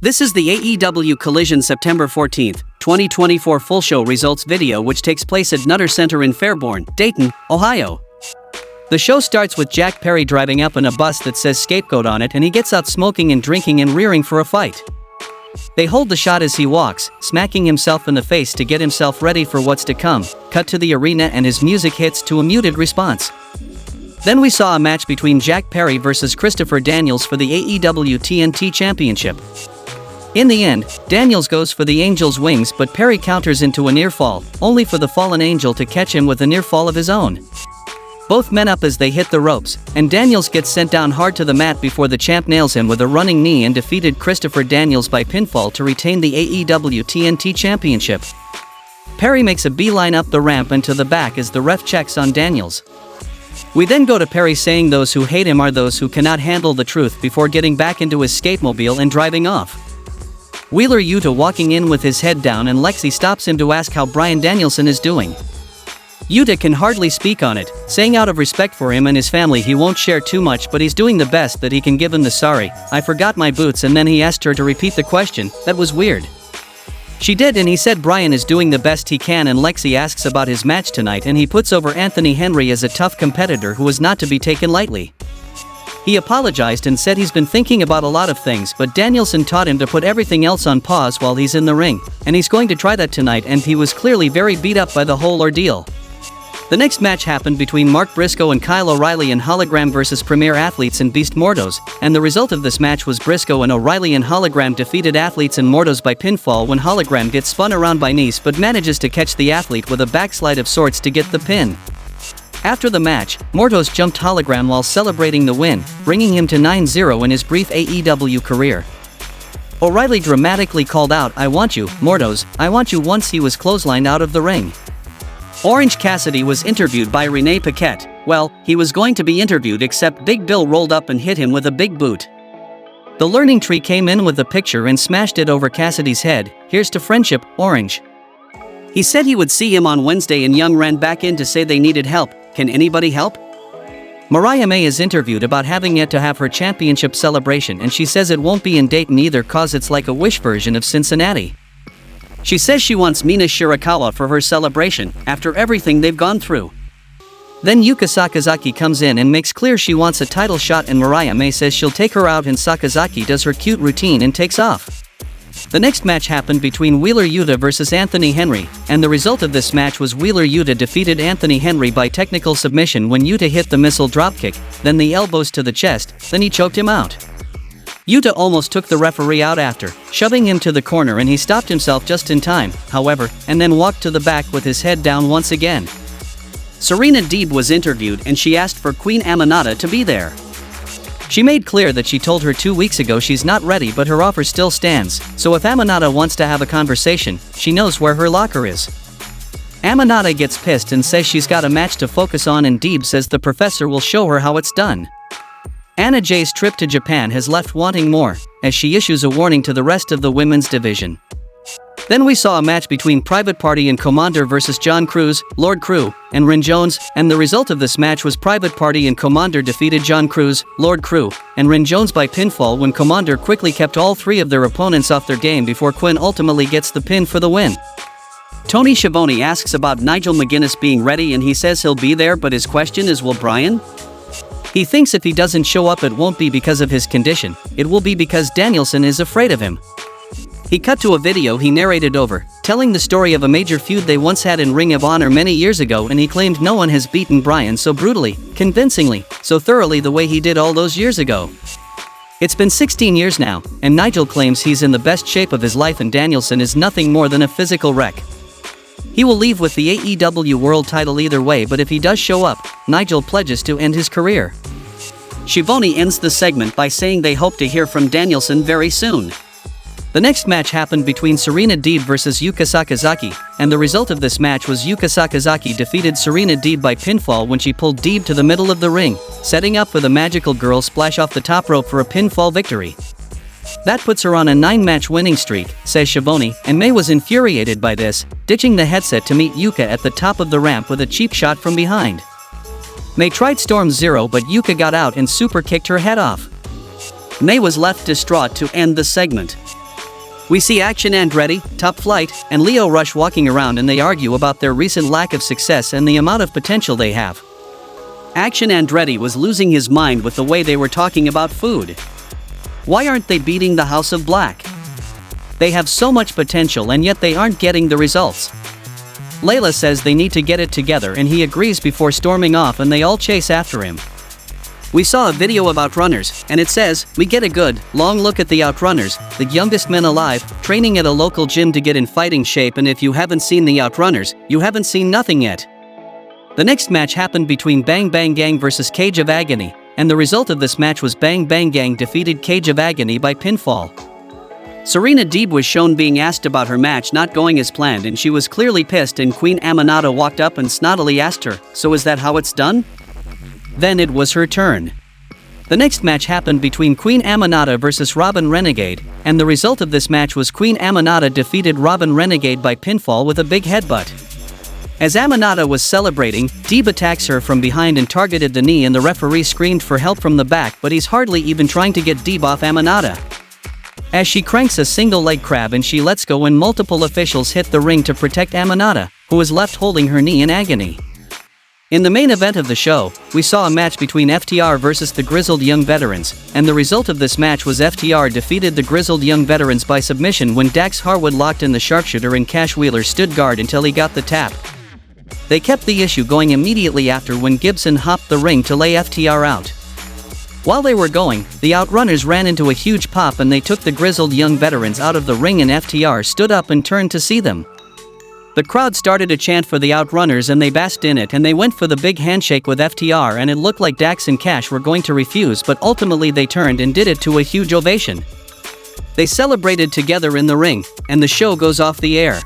This is the AEW Collision September 14, 2024 full show results video which takes place at Nutter Center in Fairborn, Dayton, Ohio. The show starts with Jack Perry driving up in a bus that says Scapegoat on it, and he gets out smoking and drinking and rearing for a fight. They hold the shot as he walks, smacking himself in the face to get himself ready for what's to come. Cut to the arena and his music hits to a muted response. Then we saw a match between Jack Perry versus Christopher Daniels for the AEW TNT Championship. In the end, Daniels goes for the Angel's wings, but Perry counters into a near fall, only for the fallen Angel to catch him with a near fall of his own. Both men up as they hit the ropes, and Daniels gets sent down hard to the mat before the champ nails him with a running knee and defeated Christopher Daniels by pinfall to retain the AEW TNT Championship. Perry makes a beeline up the ramp and to the back as the ref checks on Daniels. We then go to Perry saying those who hate him are those who cannot handle the truth before getting back into his skatemobile and driving off. Wheeler Yuta walking in with his head down, and Lexi stops him to ask how Bryan Danielson is doing. Yuta can hardly speak on it, saying out of respect for him and his family he won't share too much, but he's doing the best that he can give him the sorry, I forgot my boots, and then he asked her to repeat the question. That was weird. She did, and he said Bryan is doing the best he can, and Lexi asks about his match tonight, and he puts over Anthony Henry as a tough competitor who is not to be taken lightly. He apologized and said he's been thinking about a lot of things, but Danielson taught him to put everything else on pause while he's in the ring, and he's going to try that tonight, and he was clearly very beat up by the whole ordeal. The next match happened between Mark Brisco and Kyle O'Reilly in Hologram versus Premier Athletes and Beast Mordos, and the result of this match was Brisco and O'Reilly and Hologram defeated Athletes and Mordos by pinfall when Hologram gets spun around by Nice but manages to catch the Athlete with a backslide of sorts to get the pin. After the match, Mordos jumped Hologram while celebrating the win, bringing him to 9-0 in his brief AEW career. O'Reilly dramatically called out, "I want you, Mordos, I want you," once he was clotheslined out of the ring. Orange Cassidy was interviewed by Renee Paquette. Well, he was going to be interviewed, except Big Bill rolled up and hit him with a big boot. The learning tree came in with the picture and smashed it over Cassidy's head. Here's to friendship, Orange. He said he would see him on Wednesday, and Young ran back in to say they needed help. Can anybody help? Mariah is interviewed about having yet to have her championship celebration, and she says it won't be in Dayton either cause it's like a Wish version of Cincinnati. She says she wants Mina Shirakawa for her celebration, after everything they've gone through. Then Yuka Sakazaki comes in and makes clear she wants a title shot, and Mariah says she'll take her out, and Sakazaki does her cute routine and takes off. The next match happened between Wheeler Yuta versus Anthony Henry, and the result of this match was Wheeler Yuta defeated Anthony Henry by technical submission when Yuta hit the missile dropkick, then the elbows to the chest, then he choked him out. Yuta almost took the referee out after, shoving him to the corner, and he stopped himself just in time, however, and then walked to the back with his head down once again. Serena Deeb was interviewed, and she asked for Queen Amanada to be there. She made clear that she told her 2 weeks ago she's not ready, but her offer still stands, so if Amanada wants to have a conversation, she knows where her locker is. Amanada gets pissed and says she's got a match to focus on, and Deeb says the professor will show her how it's done. Anna Jay's trip to Japan has left wanting more, as she issues a warning to the rest of the women's division. Then we saw a match between Private Party and Commander versus John Cruz, Lord Crew, and Ren Jones, and the result of this match was Private Party and Commander defeated John Cruz, Lord Crew, and Ren Jones by pinfall when Commander quickly kept all three of their opponents off their game before Quinn ultimately gets the pin for the win. Tony Schiavone asks about Nigel McGuinness being ready, and he says he'll be there, but his question is, will Bryan? He thinks if he doesn't show up it won't be because of his condition, it will be because Danielson is afraid of him. He cut to a video he narrated over, telling the story of a major feud they once had in Ring of Honor many years ago, and he claimed no one has beaten Bryan so brutally, convincingly, so thoroughly the way he did all those years ago. It's been 16 years now, and Nigel claims he's in the best shape of his life, and Danielson is nothing more than a physical wreck. He will leave with the AEW World title either way, but if he does show up, Nigel pledges to end his career. Schiavone ends the segment by saying they hope to hear from Danielson very soon. The next match happened between Serena Deeb versus Yuka Sakazaki, and the result of this match was Yuka Sakazaki defeated Serena Deeb by pinfall when she pulled Deeb to the middle of the ring, setting up for the Magical Girl splash off the top rope for a pinfall victory. That puts her on a 9-match winning streak, says Schiavone, and May was infuriated by this, ditching the headset to meet Yuka at the top of the ramp with a cheap shot from behind. May tried Storm Zero, but Yuka got out and super kicked her head off. May was left distraught to end the segment. We see Action Andretti, Top Flight, and Leo Rush walking around and they argue about their recent lack of success and the amount of potential they have. Action Andretti was losing his mind with the way they were talking about food. Why aren't they beating the House of Black? They have so much potential and yet they aren't getting the results. Layla says they need to get it together and he agrees before storming off and they all chase after him. We saw a video of Outrunners, and it says, we get a good, long look at the Outrunners, the youngest men alive, training at a local gym to get in fighting shape, and if you haven't seen the Outrunners, you haven't seen nothing yet. The next match happened between Bang Bang Gang vs Cage of Agony, and the result of this match was Bang Bang Gang defeated Cage of Agony by pinfall. Serena Deeb was shown being asked about her match not going as planned and she was clearly pissed and Queen Amanada walked up and snottily asked her, so is that how it's done? Then it was her turn. The next match happened between Queen Amanada vs Robin Renegade, and the result of this match was Queen Amanada defeated Robin Renegade by pinfall with a big headbutt. As Amanada was celebrating, Deeb attacks her from behind and targeted the knee and the referee screamed for help from the back, but he's hardly even trying to get Deeb off Amanada. As she cranks a single leg crab and she lets go when multiple officials hit the ring to protect Amanada, who is left holding her knee in agony. In the main event of the show, we saw a match between FTR versus the Grizzled Young Veterans, and the result of this match was FTR defeated the Grizzled Young Veterans by submission when Dax Harwood locked in the sharpshooter and Cash Wheeler stood guard until he got the tap. They kept the issue going immediately after when Gibson hopped the ring to lay FTR out. While they were going, the Outrunners ran into a huge pop and they took the Grizzled Young Veterans out of the ring and FTR stood up and turned to see them. The crowd started to chant for the Outrunners and they basked in it and they went for the big handshake with FTR and it looked like Dax and Cash were going to refuse, but ultimately they turned and did it to a huge ovation. They celebrated together in the ring, and the show goes off the air.